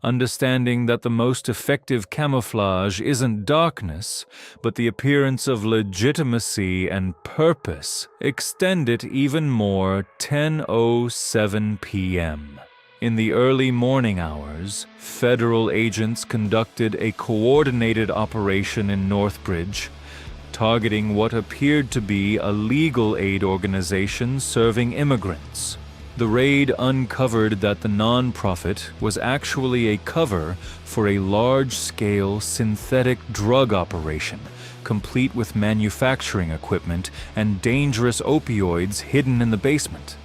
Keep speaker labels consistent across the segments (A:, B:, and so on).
A: understanding that the most effective camouflage isn't darkness, but the appearance of legitimacy and purpose, extend it even more. 10:07 p.m. In the early morning hours, federal agents conducted a coordinated operation in Northbridge, targeting what appeared to be a legal aid organization serving immigrants. The raid uncovered that the nonprofit was actually a cover for a large-scale synthetic drug operation, complete with manufacturing equipment and dangerous opioids hidden in the basement.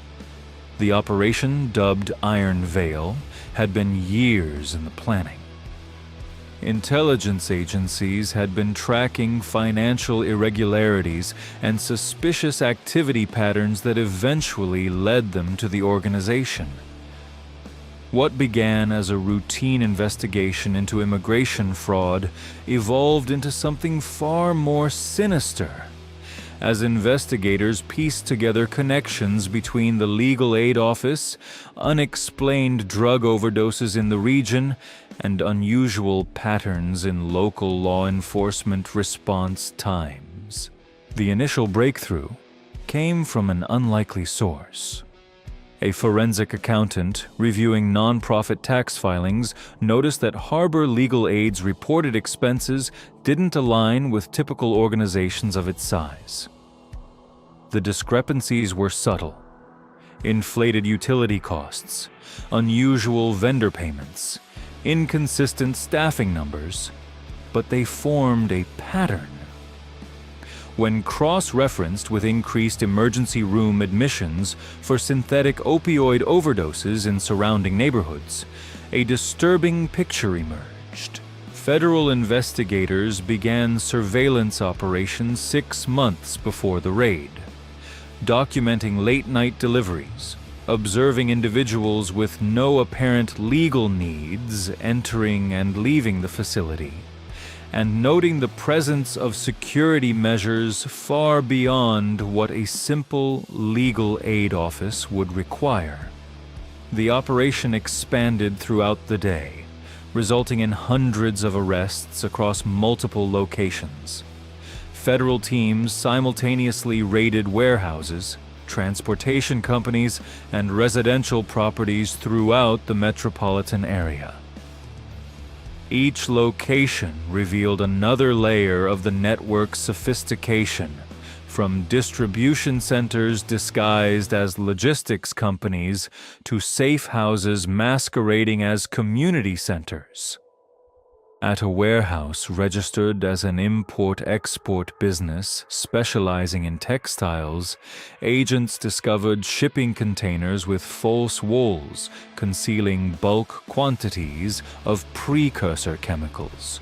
A: The operation, dubbed Iron Veil, had been years in the planning. Intelligence agencies had been tracking financial irregularities and suspicious activity patterns that eventually led them to the organization. What began as a routine investigation into immigration fraud evolved into something far more sinister, as investigators pieced together connections between the legal aid office, unexplained drug overdoses in the region, and unusual patterns in local law enforcement response times. The initial breakthrough came from an unlikely source. A forensic accountant reviewing nonprofit tax filings noticed that Harbor Legal Aid's reported expenses didn't align with typical organizations of its size. The discrepancies were subtle: inflated utility costs, unusual vendor payments, inconsistent staffing numbers, but they formed a pattern. When cross-referenced with increased emergency room admissions for synthetic opioid overdoses in surrounding neighborhoods, a disturbing picture emerged. Federal investigators began surveillance operations 6 months before the raid, documenting late-night deliveries, observing individuals with no apparent legal needs entering and leaving the facility, and noting the presence of security measures far beyond what a simple legal aid office would require. The operation expanded throughout the day, resulting in hundreds of arrests across multiple locations. Federal teams simultaneously raided warehouses, transportation companies, and residential properties throughout the metropolitan area. Each location revealed another layer of the network's sophistication, from distribution centers disguised as logistics companies to safe houses masquerading as community centers. At a warehouse registered as an import-export business specializing in textiles, agents discovered shipping containers with false walls concealing bulk quantities of precursor chemicals.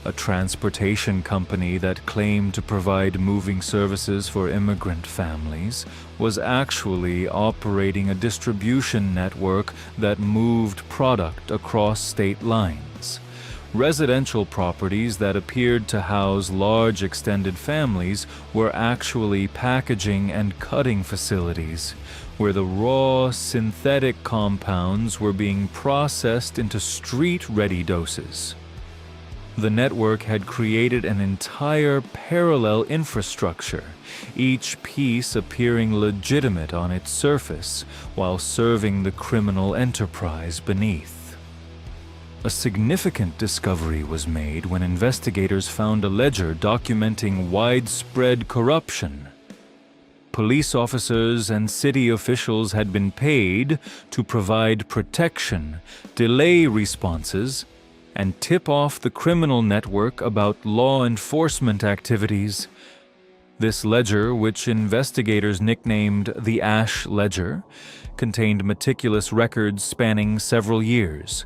A: A transportation company that claimed to provide moving services for immigrant families was actually operating a distribution network that moved product across state lines. Residential properties that appeared to house large extended families were actually packaging and cutting facilities, where the raw synthetic compounds were being processed into street-ready doses. The network had created an entire parallel infrastructure, each piece appearing legitimate on its surface while serving the criminal enterprise beneath. A significant discovery was made when investigators found a ledger documenting widespread corruption. Police officers and city officials had been paid to provide protection, delay responses, and tip off the criminal network about law enforcement activities. This ledger, which investigators nicknamed the Ash Ledger, contained meticulous records spanning several years.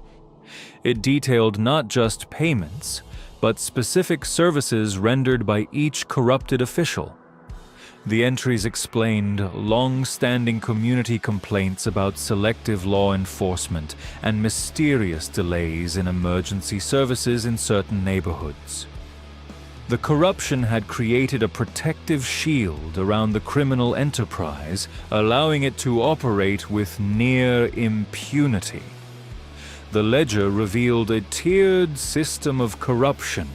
A: It detailed not just payments, but specific services rendered by each corrupted official. The entries explained long-standing community complaints about selective law enforcement and mysterious delays in emergency services in certain neighborhoods. The corruption had created a protective shield around the criminal enterprise, allowing it to operate with near impunity. The ledger revealed a tiered system of corruption.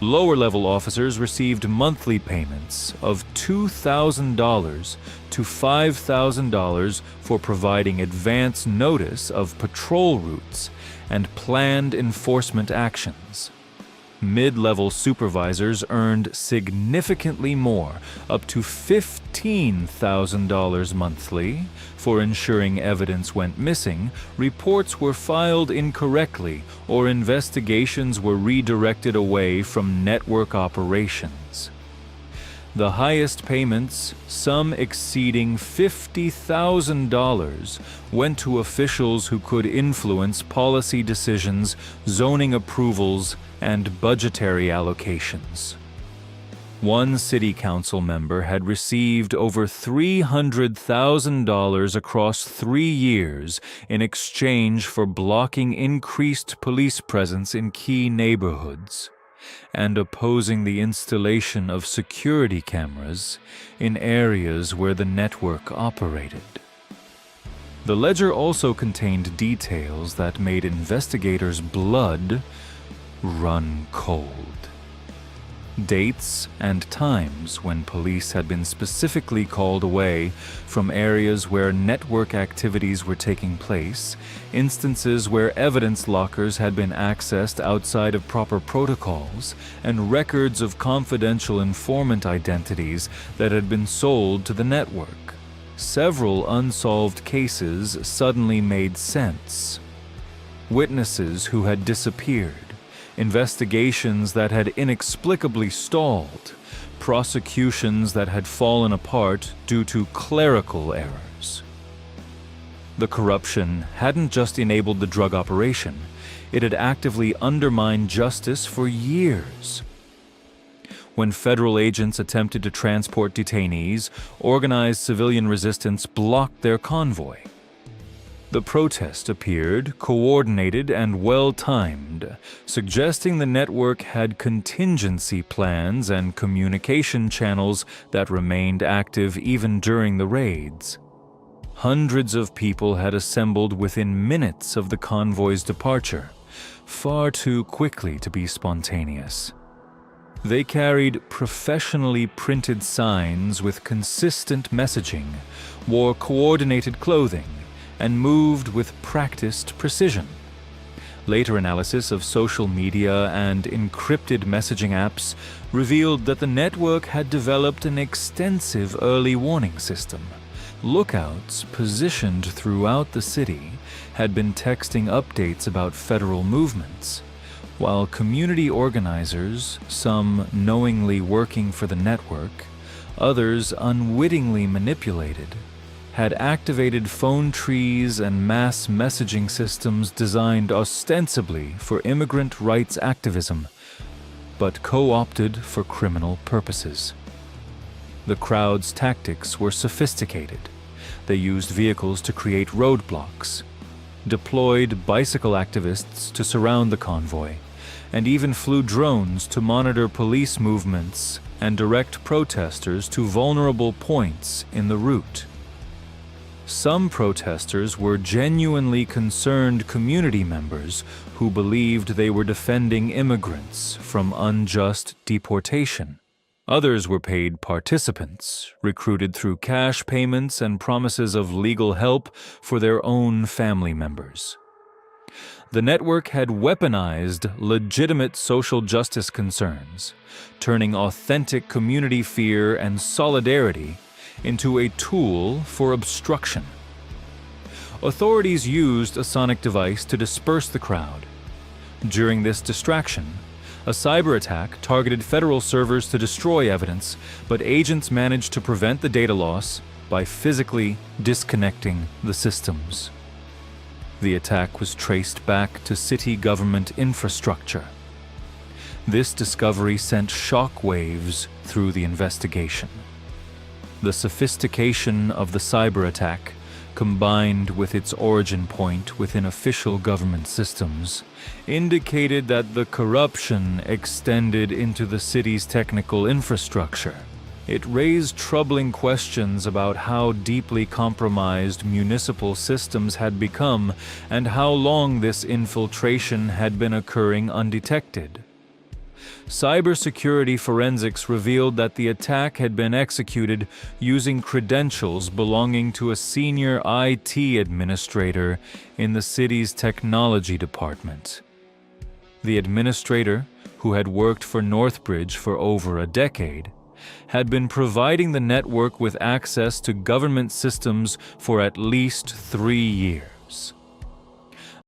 A: Lower-level officers received monthly payments of $2,000 to $5,000 for providing advance notice of patrol routes and planned enforcement actions. Mid-level supervisors earned significantly more, up to $15,000 monthly, for ensuring evidence went missing, reports were filed incorrectly, or investigations were redirected away from network operations. The highest payments, some exceeding $50,000, went to officials who could influence policy decisions, zoning approvals, and budgetary allocations. One city council member had received over $300,000 across 3 years in exchange for blocking increased police presence in key neighborhoods and opposing the installation of security cameras in areas where the network operated. The ledger also contained details that made investigators' blood run cold. Dates and times when police had been specifically called away from areas where network activities were taking place, instances where evidence lockers had been accessed outside of proper protocols, and records of confidential informant identities that had been sold to the network. Several unsolved cases suddenly made sense. Witnesses who had disappeared, investigations that had inexplicably stalled, prosecutions that had fallen apart due to clerical errors. The corruption hadn't just enabled the drug operation, it had actively undermined justice for years. When federal agents attempted to transport detainees, organized civilian resistance blocked their convoy. The protest appeared coordinated and well-timed, suggesting the network had contingency plans and communication channels that remained active even during the raids. Hundreds of people had assembled within minutes of the convoy's departure, far too quickly to be spontaneous. They carried professionally printed signs with consistent messaging, wore coordinated clothing, and moved with practiced precision. Later analysis of social media and encrypted messaging apps revealed that the network had developed an extensive early warning system. Lookouts positioned throughout the city had been texting updates about federal movements, while community organizers, some knowingly working for the network, others unwittingly manipulated, had activated phone trees and mass messaging systems designed ostensibly for immigrant rights activism, but co-opted for criminal purposes. The crowd's tactics were sophisticated. They used vehicles to create roadblocks, deployed bicycle activists to surround the convoy, and even flew drones to monitor police movements and direct protesters to vulnerable points in the route. Some protesters were genuinely concerned community members who believed they were defending immigrants from unjust deportation. Others were paid participants, recruited through cash payments and promises of legal help for their own family members. The network had weaponized legitimate social justice concerns, turning authentic community fear and solidarity into a tool for obstruction. Authorities used a sonic device to disperse the crowd. During this distraction, a cyber attack targeted federal servers to destroy evidence, but agents managed to prevent the data loss by physically disconnecting the systems. The attack was traced back to city government infrastructure. This discovery sent shockwaves through the investigation. The sophistication of the cyber attack, combined with its origin point within official government systems, indicated that the corruption extended into the city's technical infrastructure. It raised troubling questions about how deeply compromised municipal systems had become and how long this infiltration had been occurring undetected. Cybersecurity forensics revealed that the attack had been executed using credentials belonging to a senior IT administrator in the city's technology department. The administrator, who had worked for Northbridge for over a decade, had been providing the network with access to government systems for at least 3 years.